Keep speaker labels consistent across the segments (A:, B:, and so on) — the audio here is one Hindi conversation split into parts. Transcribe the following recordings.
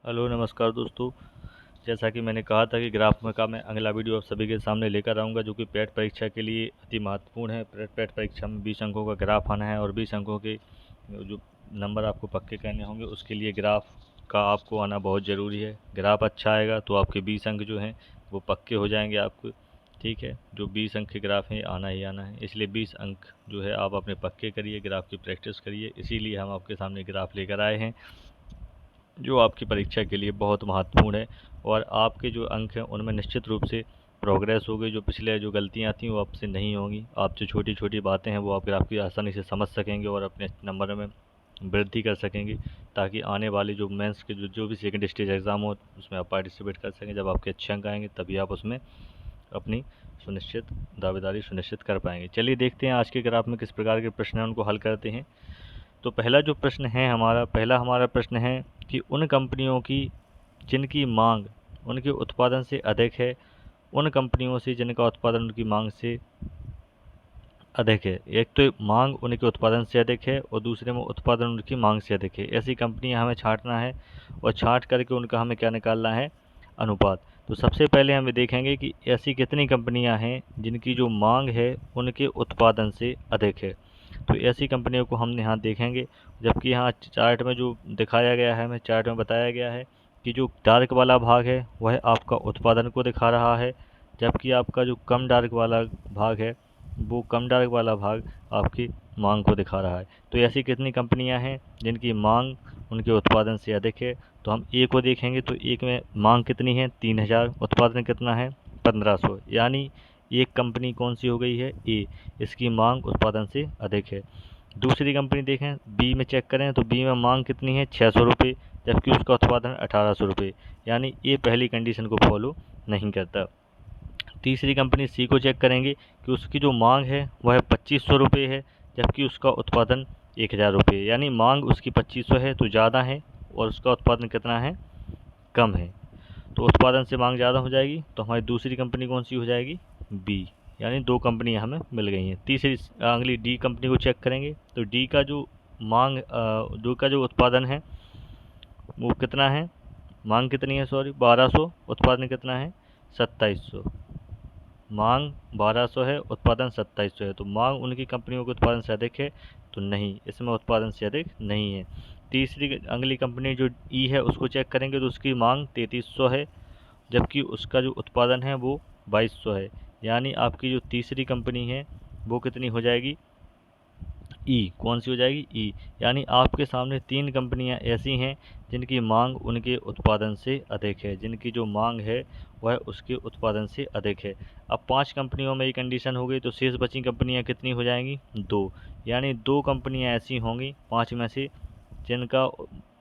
A: हेलो नमस्कार दोस्तों। जैसा कि मैंने कहा था कि ग्राफ में का मैं अगला वीडियो आप सभी के सामने लेकर आऊँगा, जो कि पेट परीक्षा के लिए अति महत्वपूर्ण है। पेट परीक्षा में 20 अंकों का ग्राफ आना है और 20 अंकों के जो नंबर आपको पक्के करने होंगे, उसके लिए ग्राफ का आपको आना बहुत ज़रूरी है। ग्राफ अच्छा आएगा तो आपके 20 अंक जो हैं वो पक्के हो जाएंगे आपको। ठीक है, जो 20 अंक के ग्राफ हैं आना ही आना है, इसलिए 20 अंक जो है आप अपने पक्के करिए, ग्राफ की प्रैक्टिस करिए। इसीलिए हम आपके सामने ग्राफ लेकर आए हैं, जो आपकी परीक्षा के लिए बहुत महत्वपूर्ण है। और आपके जो अंक हैं उनमें निश्चित रूप से प्रोग्रेस होगी। जो पिछले जो गलतियां थी वो आपसे नहीं होंगी। आपसे छोटी छोटी बातें हैं वो आप ग्राफ की आसानी से समझ सकेंगे और अपने नंबर में वृद्धि कर सकेंगे, ताकि आने वाले जो मेंस के जो भी सेकंड स्टेज एग्ज़ाम हो उसमें आप पार्टिसिपेट कर सकें। जब आपके अच्छे अंक आएंगे तभी आप उसमें अपनी सुनिश्चित दावेदारी सुनिश्चित कर पाएंगे। चलिए देखते हैं आज के ग्राफ में किस प्रकार के प्रश्न हैं, उनको हल करते हैं। तो पहला जो प्रश्न है हमारा प्रश्न है कि उन कंपनियों की जिनकी मांग उनके उत्पादन से अधिक है, उन कंपनियों से जिनका उत्पादन उनकी मांग से अधिक है। एक तो मांग उनके उत्पादन से अधिक है और दूसरे में उत्पादन उनकी मांग से अधिक है। ऐसी कंपनियां हमें छांटना है और छांट करके उनका हमें क्या निकालना है, अनुपात। तो सबसे पहले हमें देखेंगे कि ऐसी कितनी कंपनियां हैं जिनकी जो मांग है उनके उत्पादन से अधिक है। तो ऐसी कंपनियों को हम यहाँ देखेंगे, जबकि यहाँ चार्ट में जो दिखाया गया है, हमें चार्ट में बताया गया है कि जो डार्क वाला भाग है वह आपका उत्पादन को दिखा रहा है, जबकि आपका जो कम डार्क वाला भाग है वो कम डार्क वाला भाग आपकी मांग को दिखा रहा है। तो ऐसी कितनी कंपनियां हैं जिनकी मांग उनके उत्पादन से अधिक है। तो हम ए को देखेंगे, तो एक में मांग कितनी है 3000, उत्पादन कितना है 1500, यानी एक कंपनी कौन सी हो गई है, ए। इसकी मांग उत्पादन से अधिक है। दूसरी कंपनी देखें, बी में चेक करें तो बी में मांग कितनी है 600 रुपये, जबकि उसका उत्पादन 1800 रुपये, यानी ये पहली कंडीशन को फॉलो नहीं करता। तीसरी कंपनी सी को चेक करेंगे कि उसकी जो मांग है वह 2500 रुपये है, जबकि उसका उत्पादन 1000 रुपये, यानी मांग उसकी 2500 है तो ज़्यादा है और उसका उत्पादन कितना है, कम है। तो उत्पादन से मांग ज़्यादा हो जाएगी, तो हमारी दूसरी कंपनी कौन सी हो जाएगी, बी। यानी दो कंपनियां हमें मिल गई हैं। तीसरी अगली डी कंपनी को चेक करेंगे तो डी का जो मांग डी का जो उत्पादन है वो कितना है, मांग कितनी है, सॉरी 1200, उत्पादन कितना है 2700। मांग 1200 है, उत्पादन 2700 है, तो मांग उनकी कंपनियों के उत्पादन से अधिक है, तो नहीं, इसमें उत्पादन से अधिक नहीं है। तीसरी अगली कंपनी जो ई है उसको चेक करेंगे तो उसकी मांग 3300 है, जबकि उसका जो उत्पादन है वो 2200 है, यानी आपकी जो तीसरी कंपनी है वो कितनी हो जाएगी, ई। कौन सी हो जाएगी, ई। यानी आपके सामने तीन कंपनियां ऐसी हैं जिनकी मांग उनके उत्पादन से अधिक है, जिनकी जो मांग है वह उसके उत्पादन से अधिक है। अब पांच कंपनियों में ये कंडीशन हो गई, तो शेष बची कंपनियां कितनी हो जाएंगी, दो। यानी दो कंपनियां ऐसी होंगी पांच में से जिनका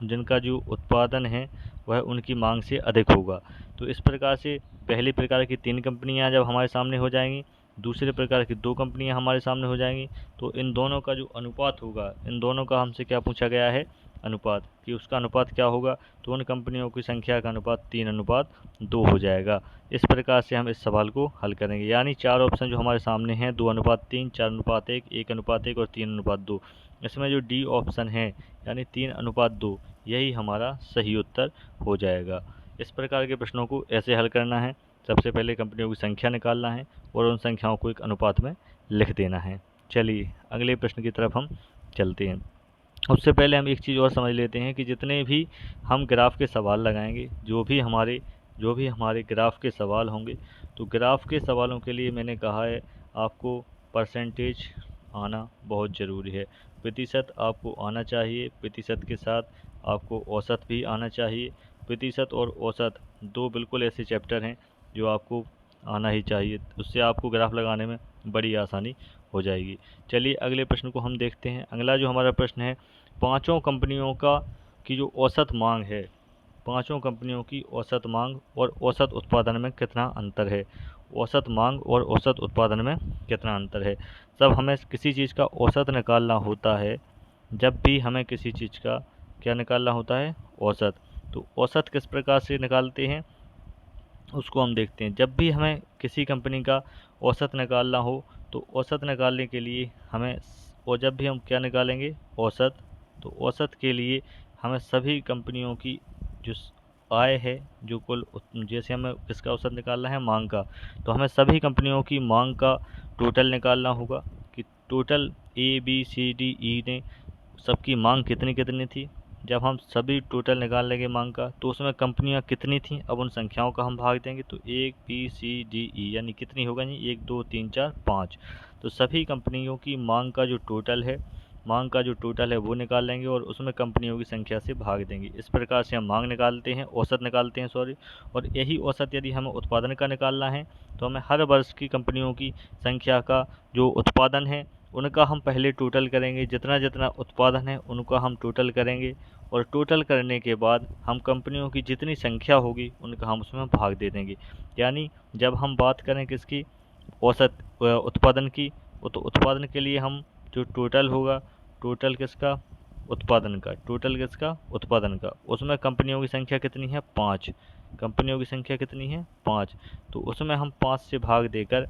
A: जिनका जो उत्पादन है वह उनकी मांग से अधिक होगा। तो इस प्रकार से पहले प्रकार की तीन कंपनियां जब हमारे सामने हो जाएंगी, दूसरे प्रकार की दो कंपनियां हमारे सामने हो जाएंगी, तो इन दोनों का जो अनुपात होगा, इन दोनों का हमसे क्या पूछा गया है, अनुपात, कि उसका अनुपात क्या होगा। तो उन कंपनियों की संख्या का अनुपात 3:2 हो जाएगा। इस प्रकार से हम इस सवाल को हल करेंगे। यानी चार ऑप्शन जो हमारे सामने हैं, 2:3, 4:1, 1:1 और 3:2, इसमें जो डी ऑप्शन है यानी 3:2, यही हमारा सही उत्तर हो जाएगा। इस प्रकार के प्रश्नों को ऐसे हल करना है, सबसे पहले कंपनियों की संख्या निकालना है और उन संख्याओं को एक अनुपात में लिख देना है। चलिए अगले प्रश्न की तरफ हम चलते हैं। उससे पहले हम एक चीज़ और समझ लेते हैं कि जितने भी हम ग्राफ के सवाल लगाएंगे, जो भी हमारे ग्राफ के सवाल होंगे, तो ग्राफ के सवालों के लिए मैंने कहा है आपको परसेंटेज आना बहुत ज़रूरी है। प्रतिशत आपको आना चाहिए, प्रतिशत के साथ आपको औसत भी आना चाहिए। प्रतिशत और औसत दो बिल्कुल ऐसे चैप्टर हैं जो आपको आना ही चाहिए, उससे आपको ग्राफ लगाने में बड़ी आसानी हो जाएगी। चलिए अगले प्रश्न को हम देखते हैं। अगला जो हमारा प्रश्न है, पांचों कंपनियों का की जो औसत मांग है, पांचों कंपनियों की औसत मांग और औसत उत्पादन में कितना अंतर है। औसत मांग और औसत उत्पादन में कितना अंतर है। जब हमें किसी चीज़ का औसत निकालना होता है, जब भी हमें किसी चीज़ का क्या निकालना होता है, औसत। तो औसत किस प्रकार से निकालते हैं उसको हम देखते हैं। जब भी हमें किसी कंपनी का औसत निकालना हो, तो औसत निकालने के लिए हमें, और जब भी हम क्या निकालेंगे, औसत, तो औसत के लिए हमें सभी कंपनियों की जो आय है, जो कुल जैसे हमें किसका औसत निकालना है, मांग का, तो हमें सभी कंपनियों की मांग का टोटल निकालना होगा कि टोटल ABCDE ने सबकी मांग कितनी कितनी थी। जब हम सभी टोटल निकाल लेंगे मांग का, तो उसमें कंपनियां कितनी थी, अब उन संख्याओं का हम भाग देंगे, तो 1 B C D E यानी कितनी होगा जी, 1 2 3 4 5। तो सभी कंपनियों की मांग का जो टोटल है वो निकाल लेंगे और उसमें कंपनियों की संख्या से भाग देंगे। इस प्रकार से हम मांग निकालते हैं, औसत निकालते हैं सॉरी। और यही औसत यदि हमें उत्पादन का निकालना है, तो हमें हर वर्ष की कंपनियों की संख्या का जो उत्पादन है उनका हम पहले टोटल करेंगे, जितना जितना उत्पादन है उनका हम टोटल करेंगे, और टोटल करने के बाद हम कंपनियों की जितनी संख्या होगी उनका हम उसमें भाग दे देंगे। यानी जब हम बात करें किसकी, औसत उत्पादन की, तो उत्पादन के लिए हम जो टोटल होगा, टोटल किसका, उत्पादन का, टोटल किसका, उत्पादन का, उसमें कंपनियों की संख्या कितनी है, 5। कंपनियों की संख्या कितनी है, 5। तो उसमें हम 5 से भाग देकर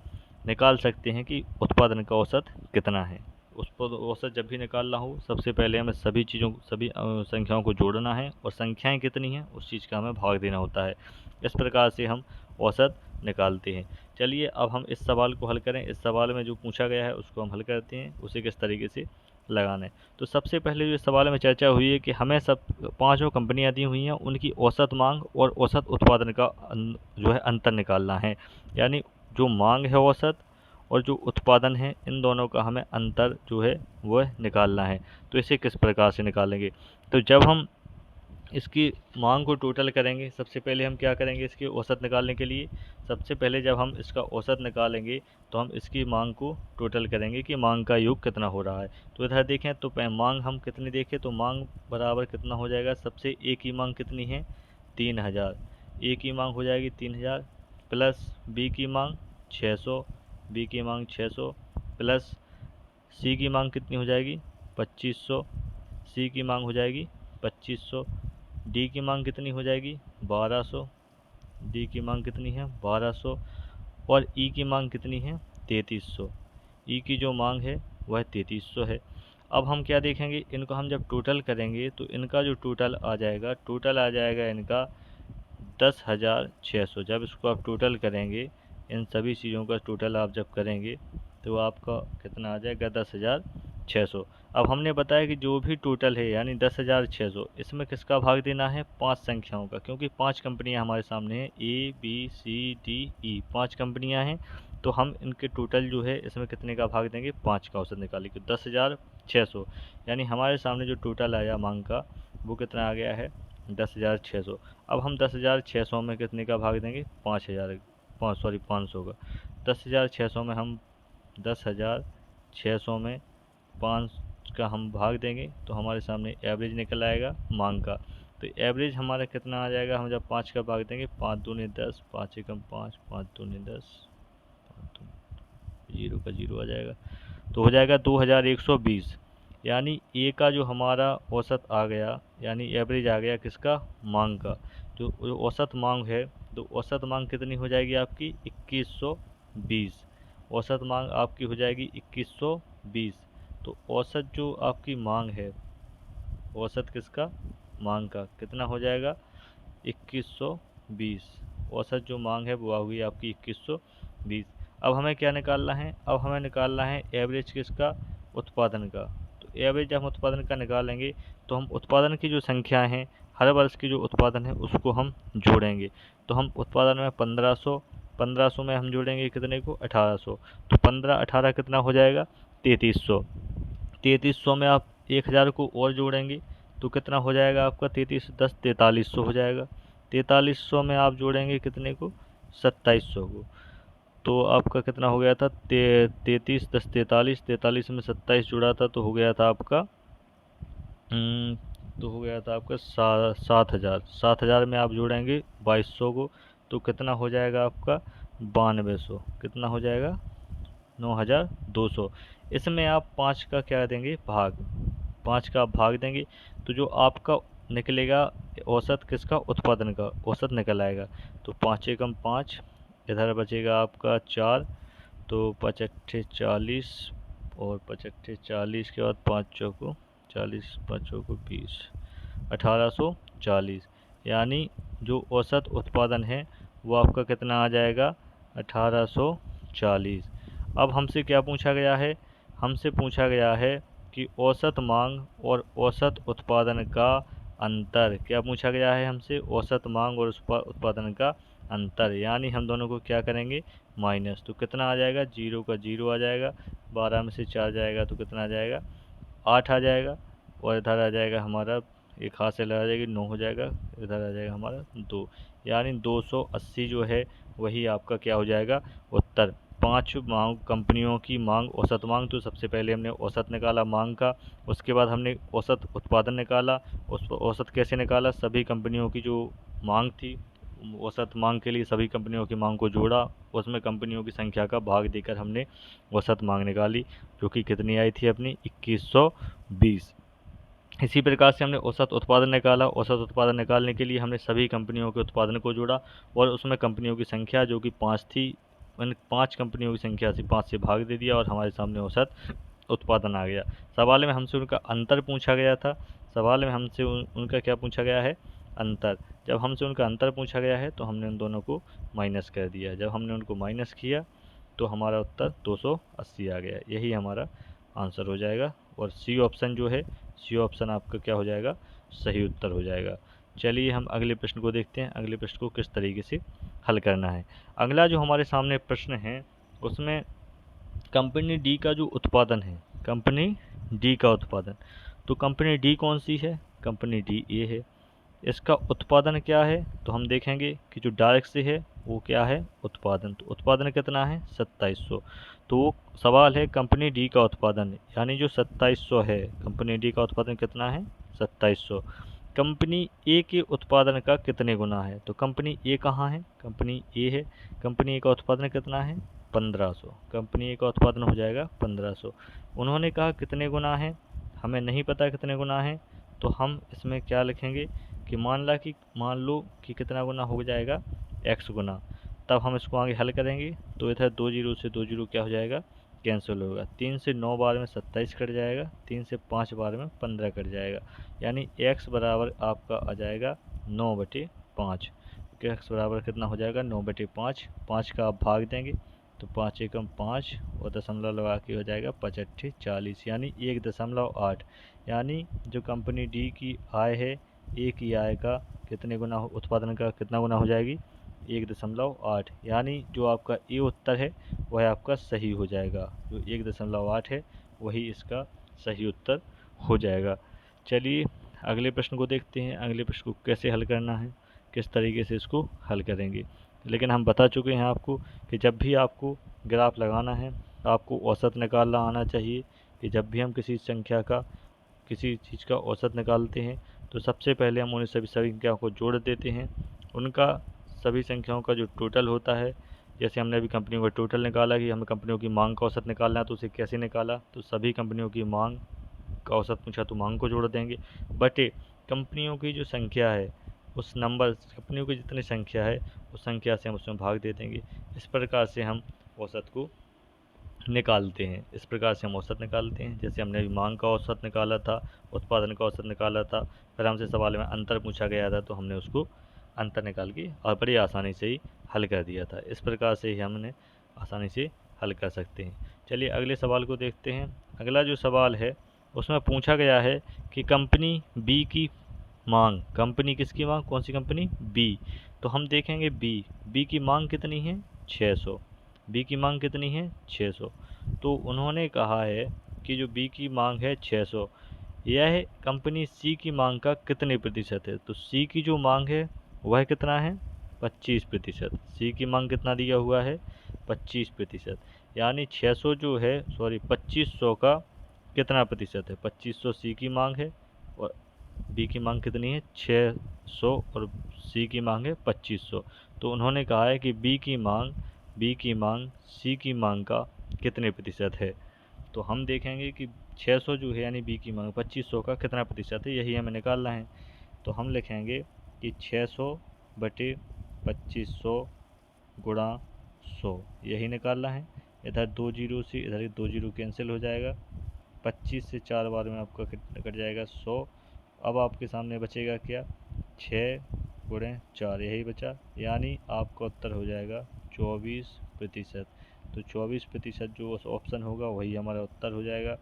A: निकाल सकते हैं कि उत्पादन का औसत कितना है। उस पर औसत जब भी निकालना हो, सबसे पहले हमें सभी संख्याओं को जोड़ना है और संख्याएं कितनी हैं उस चीज़ का हमें भाग देना होता है। इस प्रकार से हम औसत निकालते हैं। चलिए अब हम इस सवाल को हल करें। इस सवाल में जो पूछा गया है उसको हम हल करते हैं, उसे किस तरीके से लगाना है। तो सबसे पहले जो सवाल में चर्चा हुई है कि हमें सब 5 जो कंपनियां दी हुई हैं उनकी औसत मांग और औसत उत्पादन का जो है अंतर निकालना है। यानी जो मांग है औसत और जो उत्पादन है, इन दोनों का हमें अंतर जो है वह निकालना है। तो इसे किस प्रकार से निकालेंगे, तो जब हम इसकी मांग को टोटल करेंगे, सबसे पहले हम क्या करेंगे, इसकी औसत निकालने के लिए सबसे पहले जब हम इसका औसत निकालेंगे तो हम इसकी मांग को टोटल करेंगे कि मांग का योग कितना हो रहा है। तो इधर देखें तो मांग हम कितनी देखें, तो मांग बराबर कितना हो जाएगा, सबसे ए की मांग कितनी है, 3000। ए की मांग हो जाएगी 3000 प्लस बी की मांग 600, बी की मांग 600 प्लस सी की मांग कितनी हो जाएगी, 2500, सी की मांग हो जाएगी 2500, डी की मांग कितनी हो जाएगी, 1200, डी की मांग कितनी है, 1200, और ई की मांग कितनी है, 3300। ई की जो मांग है वह 3300 है। अब हम क्या देखेंगे, इनको हम जब टोटल करेंगे तो इनका जो टोटल आ जाएगा इनका 10,600। जब इसको आप टोटल करेंगे, इन सभी चीज़ों का टोटल आप जब करेंगे तो आपका कितना आ जाएगा, 10,600। अब हमने बताया कि जो भी टोटल है यानी 10,600, इसमें किसका भाग देना है, 5 संख्याओं का, क्योंकि 5 कंपनियां हमारे सामने हैं, ABCDE 5 कंपनियां हैं। तो हम इनके टोटल जो है इसमें कितने का भाग देंगे, 5 का औसत निकालेंगे, 10,600। यानी हमारे सामने जो टोटल आया मांग का वो कितना आ गया है, 10,600। अब हम 10,600 में कितने का भाग देंगे, 500 का। 10,600 में हम 10,600 में 5 का हम भाग देंगे तो हमारे सामने एवरेज निकल आएगा मांग का। तो एवरेज हमारा कितना आ जाएगा, हम जब 5 का भाग देंगे, 5 दूनी 10, 5 एकम 5, 5 दूनी 10, 0 का 0 आ जाएगा, तो हो जाएगा 2120। यानी ए का जो हमारा औसत आ गया, यानी एवरेज आ गया किसका, मांग का। जो औसत मांग है, तो औसत मांग कितनी हो जाएगी आपकी, 2120। औसत मांग आपकी हो जाएगी 2120। तो औसत जो आपकी मांग है, औसत किसका, मांग का, कितना हो जाएगा, 2120। औसत जो मांग है वो आ गई आपकी 2120। अब हमें क्या निकालना है, अब हमें निकालना है एवरेज किसका, उत्पादन का। तो एवरेज जब हम उत्पादन का निकालेंगे तो हम उत्पादन की जो संख्या है, हर वर्ष की जो उत्पादन है उसको हम जोड़ेंगे। तो हम उत्पादन में 1500 में हम जोड़ेंगे कितने को, 1800। तो 15 18 कितना हो जाएगा, 3300। 3300 में आप 1000 को और जोड़ेंगे तो कितना हो जाएगा आपका, 33 10 4300 हो जाएगा। 4300 में आप जोड़ेंगे कितने को, 2700 को। तो आपका कितना हो गया था, 33 10 43, 43 में 27 जुड़ा था तो हो गया था आपका 7,000। 7,000 में आप जोड़ेंगे 2200 को तो कितना हो जाएगा आपका, 9200। कितना हो जाएगा, 9,200। इसमें आप 5 का क्या देंगे, भाग, 5 का भाग देंगे तो जो आपका निकलेगा औसत किसका, उत्पादन का औसत निकल आएगा। तो 5 एकम 5, इधर बचेगा आपका 4, तो 5 अट्ठे 40, और 5 अट्ठे 40 के बाद 5 चौको 40, 5 चौको 20, 1840। यानी जो औसत उत्पादन है वो आपका कितना आ जाएगा 1840। अब हमसे क्या पूछा गया है, हमसे पूछा गया है कि औसत मांग और औसत उत्पादन का अंतर। क्या पूछा गया है हमसे, औसत मांग और उत्पादन का अंतर, यानी हम दोनों को क्या करेंगे माइनस। तो कितना आ जाएगा, 0 का 0 आ जाएगा, 12 में से 4 जाएगा तो कितना आ जाएगा 8 आ जाएगा, और इधर आ जाएगा हमारा एक हाथ से लगा जाएगी 9 हो जाएगा, इधर आ जाएगा हमारा 2, यानी 280 जो है वही आपका क्या हो जाएगा उत्तर। 5 मांग कंपनियों की मांग, औसत मांग, तो सबसे पहले हमने औसत निकाला मांग का, उसके बाद हमने औसत उत्पादन निकाला। औसत कैसे निकाला, सभी कंपनियों की जो मांग थी, औसत मांग के लिए सभी कंपनियों की मांग को जोड़ा, उसमें कंपनियों की संख्या का भाग देकर हमने औसत मांग निकाली, जो कि कितनी आई थी अपनी 2120। इसी प्रकार से हमने औसत उत्पादन निकाला। औसत उत्पादन निकालने के लिए हमने सभी कंपनियों के उत्पादन को जोड़ा और उसमें कंपनियों की संख्या जो कि 5 थी, उन 5 कंपनियों की संख्या से 5 से भाग दे दिया और हमारे सामने औसत उत्पादन आ गया। सवाल में हमसे उनका अंतर पूछा गया था, सवाल में हमसे उनका क्या पूछा गया है, अंतर। जब हमसे उनका अंतर पूछा गया है तो हमने उन दोनों को माइनस कर दिया। जब हमने उनको माइनस किया तो हमारा उत्तर 280 आ गया। यही हमारा आंसर हो जाएगा, और सी ऑप्शन जो है, सी ऑप्शन आपका क्या हो जाएगा, सही उत्तर हो जाएगा। चलिए हम अगले प्रश्न को देखते हैं, अगले प्रश्न को किस तरीके से हल करना है। अगला जो हमारे सामने प्रश्न है उसमें कंपनी डी का जो उत्पादन है, कंपनी डी का उत्पादन, तो कंपनी डी कौन सी है, कंपनी डी ए है। इसका उत्पादन क्या है, तो हम देखेंगे कि जो डायरेक्ट से है वो क्या है उत्पादन, तो उत्पादन कितना है 2700। तो सवाल है कंपनी डी का उत्पादन, यानी जो 2700 है, कंपनी डी का उत्पादन कितना है 2700, कंपनी ए के उत्पादन का कितने गुना है। तो कंपनी ए कहाँ है, कंपनी ए है, कंपनी ए का उत्पादन कितना है 1500, कंपनी ए का उत्पादन हो जाएगा 1500। उन्होंने कहा कितने गुना है, हमें नहीं पता कितने गुना है, तो हम इसमें क्या लिखेंगे कि मान लो कि कितना गुना हो जाएगा x गुना। तब हम इसको आगे हल करेंगे तो इधर 2 जीरो से 2 जीरो क्या हो जाएगा कैंसिल होगा, 3 से 9 बार में 27 कट जाएगा, 3 से 5 बार में 15 कट जाएगा, यानी x बराबर आपका आ जाएगा 9/5। x बराबर कितना हो जाएगा 9/5, 5 का आप भाग देंगे तो 5 एकम 5 और दशमलव लगा के हो जाएगा 5 अट्ठे 40, यानी 1.8। यानी जो कंपनी डी की आय है, ए की आय का कितने गुना, उत्पादन का कितना गुना हो जाएगी 1.8, यानी जो आपका ए उत्तर है वह आपका सही हो जाएगा, जो 1.8 है वही इसका सही उत्तर हो जाएगा। चलिए अगले प्रश्न को देखते हैं, अगले प्रश्न को कैसे हल करना है, किस तरीके से इसको हल करेंगे। लेकिन हम बता चुके हैं आपको कि जब भी आपको ग्राफ लगाना है आपको औसत निकालना आना चाहिए, कि जब भी हम किसी संख्या का, किसी चीज़ का औसत निकालते हैं तो सबसे पहले हम उन्हें सभी संख्याओं को जोड़ देते हैं, उनका सभी संख्याओं का जो टोटल होता है, जैसे हमने अभी कंपनियों का टोटल निकाला कि हमें कंपनियों की मांग का औसत निकालना है, तो उसे कैसे निकाला, तो सभी कंपनियों की मांग का औसत पूछा तो मांग को जोड़ देंगे, बटे कंपनियों की जो संख्या है उस नंबर, कंपनियों की जितनी संख्या है उस संख्या से हम उसमें भाग दे देंगे। इस प्रकार से हम औसत को निकालते हैं, इस प्रकार से हम औसत निकालते हैं। जैसे हमने अभी मांग का औसत निकाला था, उत्पादन का औसत निकाला था, फिर हमसे सवाल में अंतर पूछा गया था तो हमने उसको अंतर निकाल के और बड़ी आसानी से ही हल कर दिया था। इस प्रकार से ही हमने आसानी से हल कर सकते हैं। चलिए अगले सवाल को देखते हैं। अगला जो सवाल है उसमें पूछा गया है कि कंपनी बी की मांग, कंपनी किसकी मांग, कौन सी कंपनी, बी। तो हम देखेंगे बी की मांग कितनी है 600, बी की मांग कितनी है 600। तो उन्होंने कहा है कि जो बी की मांग है 600, यह कंपनी सी की मांग का कितने प्रतिशत है। तो सी की जो मांग है वह कितना है 25%। सी की मांग कितना दिया हुआ है 25%, यानी 600 जो है, सॉरी 2500 का कितना प्रतिशत है, 2500 सी की मांग है और बी की मांग कितनी है 600 और सी की मांग है 2500। तो उन्होंने कहा है कि बी की मांग सी की मांग का कितने प्रतिशत है। तो हम देखेंगे कि 600 जो है यानी बी की मांग 2500 का कितना प्रतिशत है, यही हमें निकालना है। तो हम लिखेंगे कि 600 बटे 2500 गुणा 100, यही निकालना है। इधर 2 जीरो से इधर 2 जीरो कैंसिल हो जाएगा, 25 से 4 बार में आपका कट जाएगा 100। अब आपके सामने बचेगा क्या 6 गुणे 4, यही बचा, यानी आपका उत्तर हो जाएगा 24%। तो 24% जो ऑप्शन होगा वही हमारा उत्तर हो जाएगा।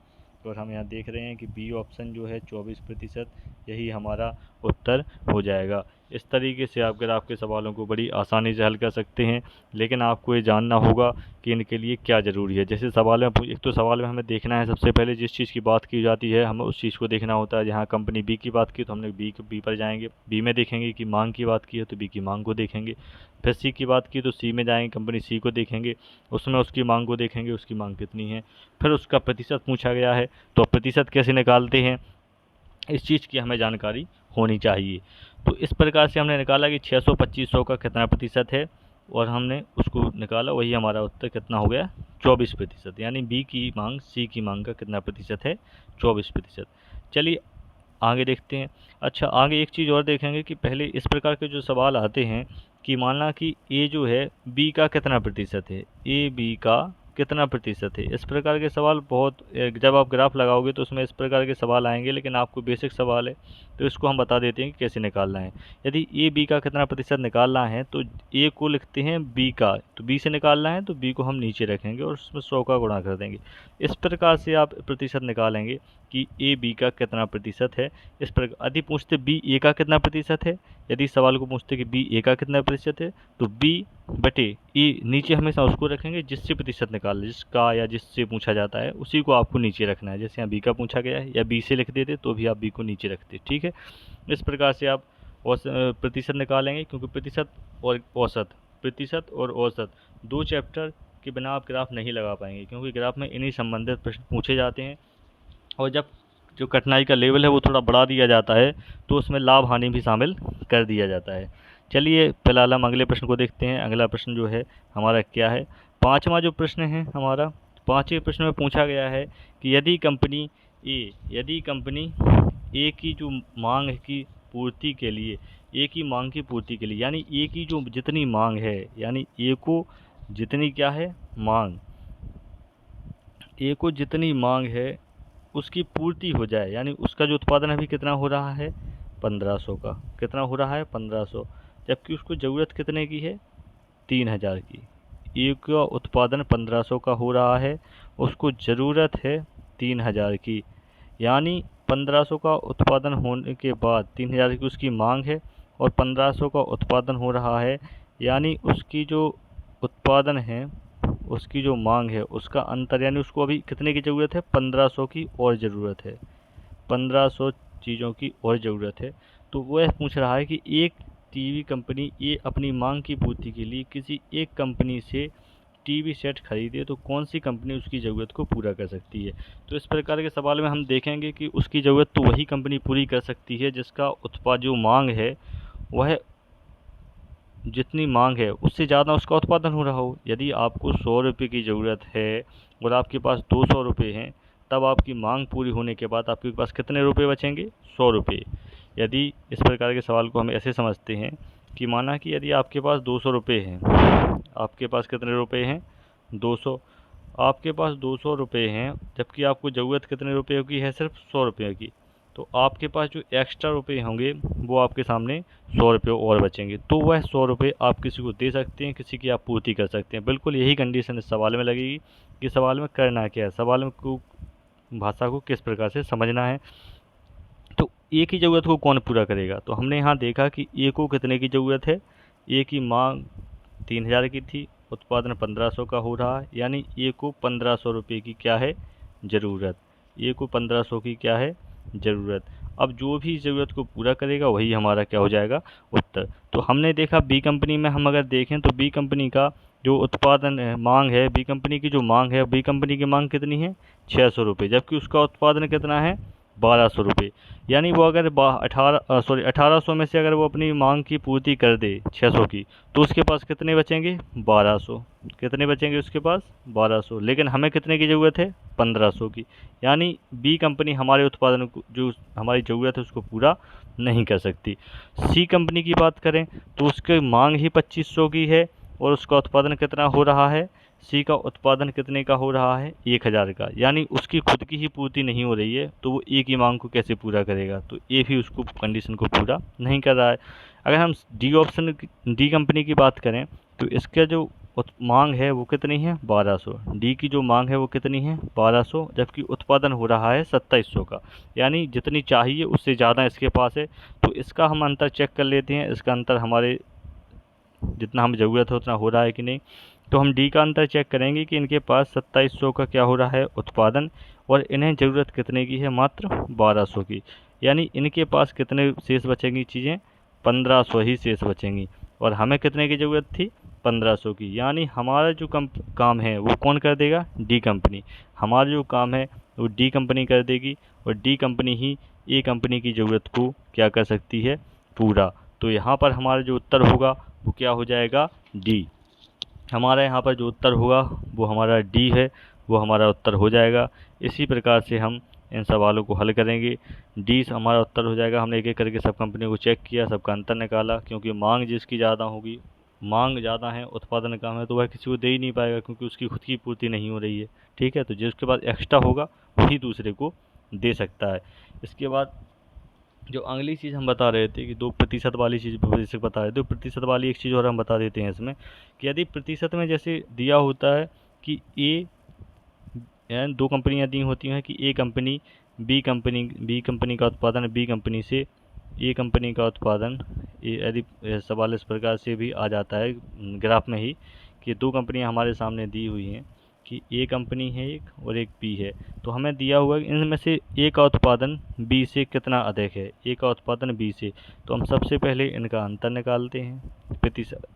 A: और हम यहाँ देख रहे हैं कि बी ऑप्शन जो है 24%, यही हमारा उत्तर हो जाएगा। इस तरीके से आप ग्राफ के सवालों को बड़ी आसानी से हल कर सकते हैं, लेकिन आपको ये जानना होगा कि इनके लिए क्या ज़रूरी है। जैसे सवाल में एक तो सवाल में हमें देखना है सबसे पहले जिस चीज़ की बात की जाती है हमें उस चीज़ को देखना होता है। जहाँ कंपनी बी की बात की तो हमने बी पर जाएंगे, बी में देखेंगे कि मांग की बात की है तो बी की मांग को देखेंगे। फिर सी की बात की तो सी में जाएंगे, कंपनी सी को देखेंगे, उसमें उसकी मांग को देखेंगे, उसकी मांग कितनी है। फिर उसका प्रतिशत पूछा गया है तो प्रतिशत कैसे निकालते हैं, इस चीज़ की हमें जानकारी होनी चाहिए। तो इस प्रकार से हमने निकाला कि 600 2500 का कितना प्रतिशत है और हमने उसको निकाला, वही हमारा उत्तर कितना हो गया 24%। यानी बी की मांग सी की मांग का कितना प्रतिशत है 24%। चलिए आगे देखते हैं। अच्छा, आगे एक चीज़ और देखेंगे कि पहले इस प्रकार के जो सवाल आते हैं कि मानना कि ए जो है बी का कितना प्रतिशत है, ए बी का कितना प्रतिशत है। इस प्रकार के सवाल बहुत जब आप ग्राफ लगाओगे तो उसमें इस प्रकार के सवाल आएंगे, लेकिन आपको बेसिक सवाल है तो इसको हम बता देते हैं कि कैसे निकालना है। यदि ए बी का कितना प्रतिशत निकालना है तो ए को लिखते हैं बी का, तो बी से निकालना है तो बी को हम नीचे रखेंगे और उसमें 100 का गुणा कर देंगे। इस प्रकार से आप प्रतिशत निकालेंगे कि ए बी का कितना प्रतिशत है। इस प्रकार यदि पूछते बी ए का कितना प्रतिशत है, यदि सवाल को पूछते कि बी ए का कितना प्रतिशत है तो बी बटे ए नीचे हमेशा उसको रखेंगे जिससे प्रतिशत निकाल, जिसका या जिससे पूछा जाता है उसी को आपको नीचे रखना है। जैसे यहाँ बी का पूछा गया है या बी से लिख देते तो भी आप बी को नीचे रखते, ठीक है। इस प्रकार से आप प्रतिशत निकालेंगे, क्योंकि प्रतिशत और औसत दो चैप्टर के बिना आप ग्राफ नहीं लगा पाएंगे, क्योंकि ग्राफ में इन्हीं संबंधित प्रश्न पूछे जाते हैं। और जब जो कठिनाई का लेवल है वो थोड़ा बढ़ा दिया जाता है तो उसमें लाभ हानि भी शामिल कर दिया जाता है। चलिए फिलहाल हम अगले प्रश्न को देखते हैं। अगला प्रश्न जो है हमारा क्या है, पाँचवा जो प्रश्न है हमारा, पाँचवें प्रश्न में पूछा गया है कि यदि कंपनी ए की जो मांग की पूर्ति के लिए, ए की मांग की पूर्ति के लिए, यानी ए की जो जितनी मांग है, यानी ए को जितनी क्या है मांग, ए को जितनी मांग है उसकी पूर्ति हो जाए, यानी उसका जो उत्पादन अभी कितना हो रहा है 1500 का, कितना हो रहा है 1500, जबकि उसको ज़रूरत कितने की है 3000 की। ए का उत्पादन 1500 का हो रहा है, उसको ज़रूरत है 3000 की, यानी 1500 का उत्पादन होने के बाद 3000 की उसकी मांग है और 1500 का उत्पादन हो रहा है, यानी उसकी जो उत्पादन है उसकी जो मांग है उसका अंतर, यानी उसको अभी कितने की ज़रूरत है 1500 की और ज़रूरत है, 1500 चीज़ों की और ज़रूरत है। तो वह पूछ रहा है कि एक टीवी कंपनी ये अपनी मांग की पूर्ति के लिए किसी एक कंपनी से टीवी सेट खरीदे तो कौन सी कंपनी उसकी ज़रूरत को पूरा कर सकती है। तो इस प्रकार के सवाल में हम देखेंगे कि उसकी ज़रूरत तो वही कंपनी पूरी कर सकती है जिसका उत्पाद जो मांग है वह जितनी मांग है उससे ज़्यादा उसका उत्पादन हो रहा हो। यदि आपको 100 रुपये की ज़रूरत है और आपके पास 200 रुपये हैं, तब आपकी मांग पूरी होने के बाद आपके पास कितने रुपये बचेंगे 100 रुपये। यदि इस प्रकार के सवाल को हम ऐसे समझते हैं कि माना कि यदि आपके पास 200 रुपये हैं, आपके पास कितने रुपये हैं 200, आपके पास 200 रुपये हैं जबकि आपको ज़रूरत कितने रुपये की है सिर्फ 100 रुपये की, तो आपके पास जो एक्स्ट्रा रुपये होंगे वो आपके सामने 100 रुपये और बचेंगे, तो वह 100 रुपये आप किसी को दे सकते हैं, किसी की आप पूर्ति कर सकते हैं। बिल्कुल यही कंडीशन इस सवाल में लगेगी कि सवाल में करना क्या है, सवाल में को भाषा को किस प्रकार से समझना है। तो ए की ज़रूरत को कौन पूरा करेगा, तो हमने यहाँ देखा कि ए को कितने की ज़रूरत है, ए की मांग 3000 की थी, उत्पादन 1500 का हो रहा है, यानी ए को 1500 रुपये की क्या है ज़रूरत, ए को 1500 की क्या है ज़रूरत। अब जो भी ज़रूरत को पूरा करेगा वही हमारा क्या हो जाएगा उत्तर। तो हमने देखा बी कंपनी में हम अगर देखें तो बी कंपनी का जो उत्पादन है मांग है, बी कंपनी की जो मांग है, बी कंपनी की मांग कितनी है 600 रुपये, जबकि उसका उत्पादन कितना है 1200 रुपये। यानी वो अगर 1800 में से अगर वो अपनी मांग की पूर्ति कर दे 600 की तो उसके पास कितने बचेंगे 1200, कितने बचेंगे उसके पास 1200, लेकिन हमें कितने की ज़रूरत है 1500 की। यानी बी कंपनी हमारे उत्पादन को जो हमारी ज़रूरत है उसको पूरा नहीं कर सकती। सी कंपनी की बात करें तो उसकी मांग ही 2500 की है और उसका उत्पादन कितना हो रहा है, सी का उत्पादन कितने का हो रहा है 1000 का, यानी उसकी खुद की ही पूर्ति नहीं हो रही है तो वो ए की मांग को कैसे पूरा करेगा, तो ए भी उसको कंडीशन को पूरा नहीं कर रहा है। अगर हम डी कंपनी की बात करें तो इसका जो मांग है वो कितनी है 1200, डी की जो मांग है वो कितनी है 1200, जबकि उत्पादन हो रहा है 2700 का, यानी जितनी चाहिए उससे ज़्यादा इसके पास है। तो इसका हम अंतर चेक कर लेते हैं, इसका अंतर हमारे जितना हमें ज़रूरत है उतना हो रहा है कि नहीं। तो हम डी का अंतर चेक करेंगे कि इनके पास 2700 का क्या हो रहा है उत्पादन, और इन्हें ज़रूरत कितने की है मात्र 1200 की, यानी इनके पास कितने शेष बचेंगी चीज़ें 1500 ही शेष बचेंगी, और हमें कितने की ज़रूरत थी 1500 की, यानी हमारा जो काम है वो कौन कर देगा डी कंपनी, हमारा जो काम है वो डी कंपनी कर देगी, और डी कंपनी ही ए कंपनी की ज़रूरत को क्या कर सकती है पूरा। तो यहाँ पर हमारा जो उत्तर होगा वो क्या हो जाएगा डी। हमारा यहाँ पर जो उत्तर होगा वो हमारा डी है, वो हमारा उत्तर हो जाएगा। इसी प्रकार से हम इन सवालों को हल करेंगे। डी हमारा उत्तर हो जाएगा। हमने एक एक करके सब कंपनियों को चेक किया, सबका अंतर निकाला, क्योंकि मांग जिसकी ज़्यादा होगी, मांग ज़्यादा है उत्पादन कम है, तो वह किसी को दे ही नहीं पाएगा क्योंकि उसकी खुद की पूर्ति नहीं हो रही है। ठीक है, तो जिसके पास एक्स्ट्रा होगा वही दूसरे को दे सकता है। इसके बाद जो अगली चीज़ हम बता रहे थे कि 2% वाली चीज़ बेसिक बता रहे थे, 2% वाली एक चीज़ और हम बता देते हैं इसमें कि यदि प्रतिशत में जैसे दिया होता है कि ए यानी दो कंपनियां दी होती हैं कि बी कंपनी का उत्पादन बी कंपनी से ए कंपनी का उत्पादन, यदि सवाल इस प्रकार से भी आ जाता है ग्राफ में ही कि दो कंपनियां हमारे सामने दी हुई हैं कि ए कंपनी है एक और एक बी है, तो हमें दिया हुआ है इनमें से ए का उत्पादन बी से कितना अधिक है, ए का उत्पादन बी से। तो हम सबसे पहले इनका अंतर निकालते हैं, प्रतिशत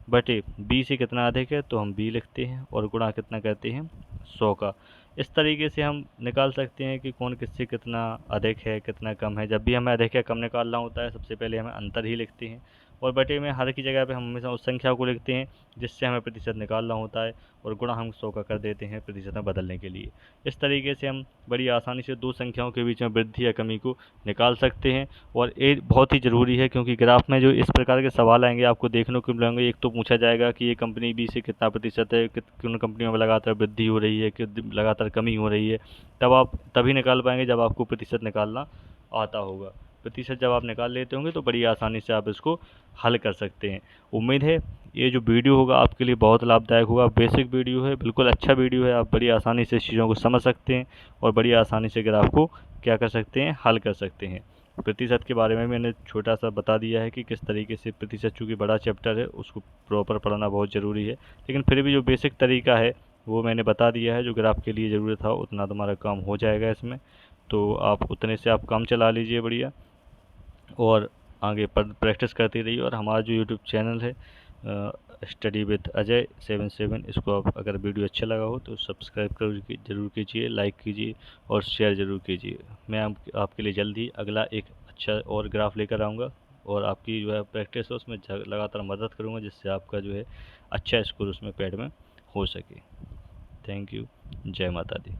A: बटे बी से कितना अधिक है तो हम बी लिखते हैं, और गुणा कितना करते हैं 100 का। इस तरीके से हम निकाल सकते हैं कि कौन किससे कितना अधिक है कितना कम है। जब भी हमें अधिक या कम निकालना होता है सबसे पहले हमें अंतर ही लिखते हैं, और बटे में हर की जगह पे हम हमेशा उस संख्या को लिखते हैं जिससे हमें प्रतिशत निकालना होता है, और गुणा हम 100 का कर देते हैं प्रतिशत में बदलने के लिए। इस तरीके से हम बड़ी आसानी से दो संख्याओं के बीच में वृद्धि या कमी को निकाल सकते हैं। और ये बहुत ही ज़रूरी है क्योंकि ग्राफ में जो इस प्रकार के सवाल आएंगे आपको देखने को मिलेंगे। एक तो पूछा जाएगा कि ये कंपनी बी से कितना प्रतिशत है, किन कंपनियों में लगातार वृद्धि हो रही है, कि लगातार कमी हो रही है, तब आप तभी निकाल पाएंगे जब आपको प्रतिशत निकालना आता होगा। प्रतिशत जब आप निकाल लेते होंगे तो बड़ी आसानी से आप इसको हल कर सकते हैं। उम्मीद है ये जो वीडियो होगा आपके लिए बहुत लाभदायक होगा। बेसिक वीडियो है, बिल्कुल अच्छा वीडियो है, आप बड़ी आसानी से इस चीज़ों को समझ सकते हैं और बड़ी आसानी से ग्राफ को क्या कर सकते हैं हल कर सकते हैं। प्रतिशत के बारे में मैंने छोटा सा बता दिया है कि किस तरीके से प्रतिशत, चूँकि बड़ा चैप्टर है उसको प्रॉपर पढ़ना बहुत ज़रूरी है, लेकिन फिर भी जो बेसिक तरीका है वो मैंने बता दिया है। जो ग्राफ के लिए ज़रूरत था उतना तुम्हारा काम हो जाएगा इसमें, तो आप उतने से आप काम चला लीजिए बढ़िया, और आगे प्रैक्टिस करती रहिए। और हमारा जो यूट्यूब चैनल है स्टडी विद अजय 77, इसको आप अगर वीडियो अच्छा लगा हो तो सब्सक्राइब जरूर कीजिए, लाइक कीजिए और शेयर ज़रूर कीजिए। मैं आपके लिए जल्द ही अगला एक अच्छा और ग्राफ लेकर आऊँगा, और आपकी जो है प्रैक्टिस है उसमें लगातार मदद करूँगा, जिससे आपका जो है अच्छा स्कोर उसमें पैड में हो सके। Thank you. जय माता दी।